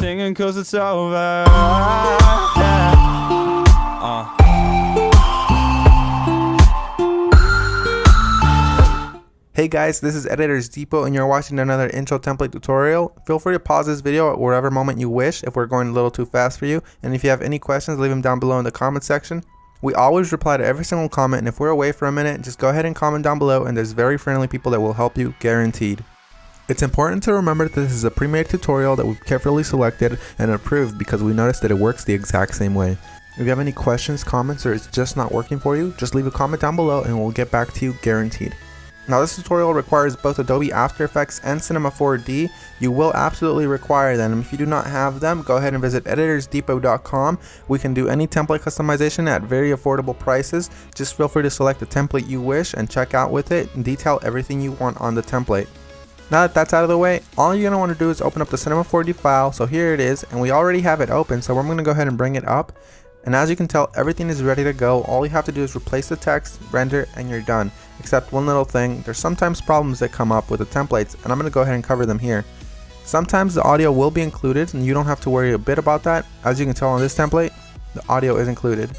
singing 'cause it's over. Hey guys, this is Editors Depot and you're watching another intro template tutorial. Feel free to pause this video at whatever moment you wish if we're going a little too fast for you. And if you have any questions, leave them down below in the comment section. We always reply to every single comment, and if we're away for a minute, just go ahead and comment down below and there's very friendly people that will help you, guaranteed. It's important to remember that this is a pre-made tutorial that we've carefully selected and approved because we noticed that it works the exact same way. If you have any questions, comments, or it's just not working for you, just leave a comment down below and we'll get back to you, guaranteed. Now this tutorial requires both Adobe After Effects and Cinema 4D. You will absolutely require them. If you do not have them, go ahead and visit EditorsDepot.com. We can do any template customization at very affordable prices. Just feel free to select the template you wish and check out with it and detail everything you want on the template. Now that that's out of the way, all you're going to want to do is open up the Cinema 4D file. So here it is, and we already have it open, so we're going to go ahead and bring it up. And as you can tell, everything is ready to go. All you have to do is replace the text, render, and you're done. Except one little thing, there's sometimes problems that come up with the templates, and I'm going to go ahead and cover them here. Sometimes the audio will be included, and you don't have to worry a bit about that. As you can tell on this template, the audio is included.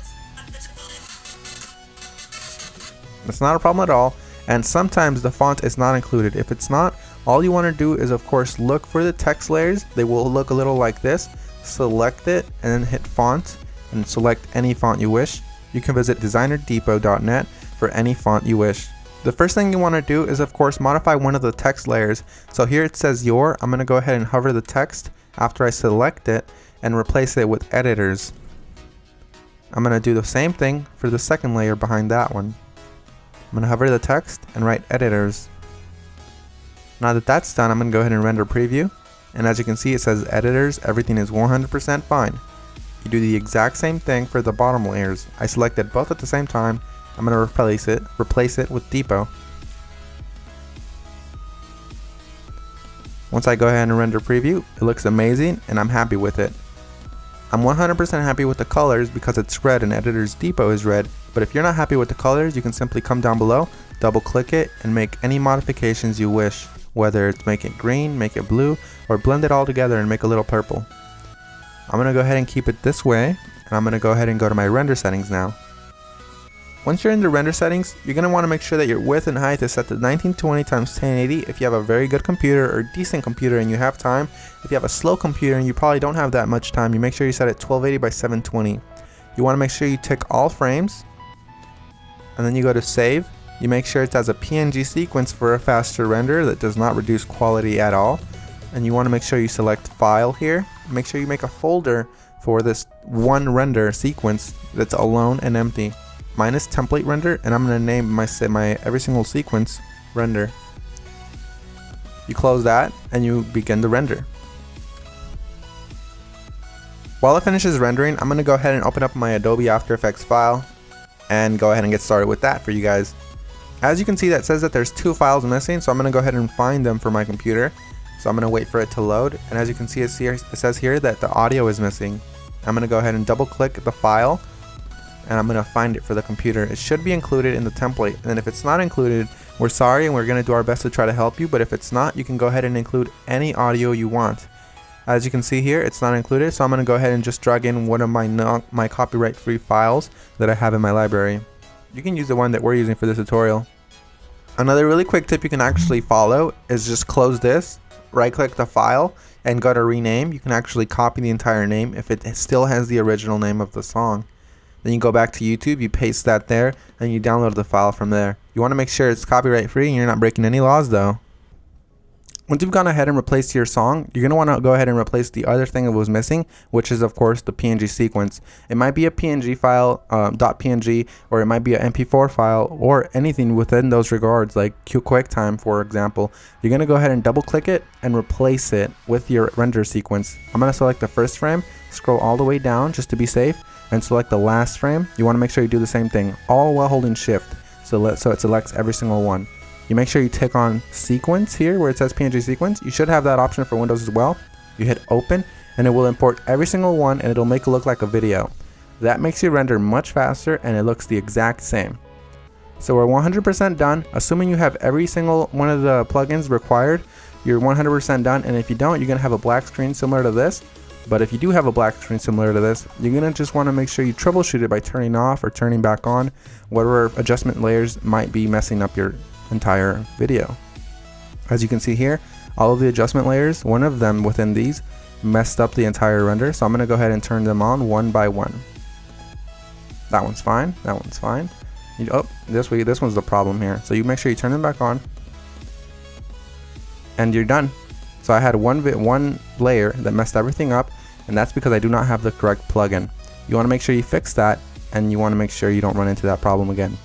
It's not a problem at all, and sometimes the font is not included. If it's not, all you want to do is of course look for the text layers. They will look a little like this. Select it, and then hit font, and select any font you wish. You can visit DesignerDepot.net for any font you wish. The first thing you want to do is of course modify one of the text layers. So here it says your. I'm going to go ahead and hover the text after I select it and replace it with editors. I'm going to do the same thing for the second layer behind that one. I'm going to hover the text and write editors. Now that that's done, I'm going to go ahead and render preview. And as you can see, it says editors, everything is 100% fine. You do the exact same thing for the bottom layers. I selected both at the same time. I'm going to replace it with Depot. Once I go ahead and render preview, it looks amazing and I'm happy with it. I'm 100% happy with the colors because it's red and Editors Depot is red. But if you're not happy with the colors, you can simply come down below, double click it, and make any modifications you wish. Whether it's make it green, make it blue, or blend it all together and make a little purple. I'm going to go ahead and keep it this way, and I'm going to go ahead and go to my render settings now. Once you're in the render settings, you're going to want to make sure that your width and height is set to 1920 x 1080 if you have a very good computer or decent computer and you have time. If you have a slow computer and you probably don't have that much time, you make sure you set it 1280 by 720. You want to make sure you tick all frames, and then you go to save. You make sure it has a PNG sequence for a faster render that does not reduce quality at all. And you want to make sure you select file here. Make sure you make a folder for this one render sequence that's alone and empty. Mine is template render, and I'm going to name my every single sequence render. You close that and you begin the render. While it finishes rendering, I'm going to go ahead and open up my Adobe After Effects file and go ahead and get started with that for you guys. As you can see, that says that there's 2 files missing, so I'm going to go ahead and find them for my computer. So I'm going to wait for it to load, and as you can see, it says here that the audio is missing. I'm going to go ahead and double click the file, and I'm going to find it for the computer. It should be included in the template, and if it's not included, we're sorry and we're going to do our best to try to help you, but if it's not, you can go ahead and include any audio you want. As you can see here, it's not included, so I'm going to go ahead and just drag in one of my copyright-free files that I have in my library. You can use the one that we're using for this tutorial. Another really quick tip you can actually follow is just close this, right click the file, and go to rename. You can actually copy the entire name if it still has the original name of the song. Then you go back to YouTube, you paste that there, and you download the file from there. You want to make sure it's copyright free and you're not breaking any laws though. Once you've gone ahead and replaced your song, you're going to want to go ahead and replace the other thing that was missing, which is of course the PNG sequence. It might be a PNG file, .png, or it might be an MP4 file, or anything within those regards, like QuickTime for example. You're going to go ahead and double click it and replace it with your render sequence. I'm going to select the first frame, scroll all the way down just to be safe, and select the last frame. You want to make sure you do the same thing, all while holding shift, so it selects every single one. You make sure you tick on sequence here where it says PNG sequence. You should have that option for Windows as well. You hit open and it will import every single one and it'll make it look like a video. That makes your render much faster and it looks the exact same. So we're 100% done. Assuming you have every single one of the plugins required, you're 100% done, and if you don't, you're going to have a black screen similar to this. But if you do have a black screen similar to this, you're gonna just want to make sure you troubleshoot it by turning off or turning back on whatever adjustment layers might be messing up your entire video. As you can see here, all of the adjustment layers, one of them within these messed up the entire render, so I'm gonna go ahead and turn them on one by one. That one's fine, that one's fine. Oh, this one's the problem here. So you make sure you turn them back on and you're done. So I had one layer that messed everything up, and that's because I do not have the correct plugin. You want to make sure you fix that, and you want to make sure you don't run into that problem again.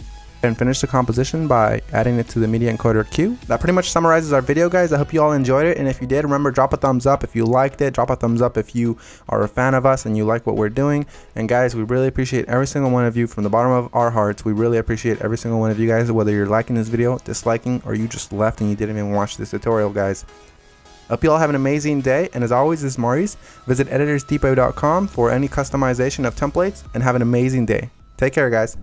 And finish the composition by adding it to the media encoder queue. That pretty much summarizes our video, guys. I hope you all enjoyed it, and if you did, remember, drop a thumbs up if you liked it. Drop a thumbs up if you are a fan of us and you like what we're doing. And guys, we really appreciate every single one of you from the bottom of our hearts. We really appreciate every single one of you guys, whether you're liking this video, disliking, or you just left and you didn't even watch this tutorial, guys. Hope you all have an amazing day, and as always, this is Maurice. Visit EditorsDepot.com for any customization of templates, and have an amazing day. Take care, guys.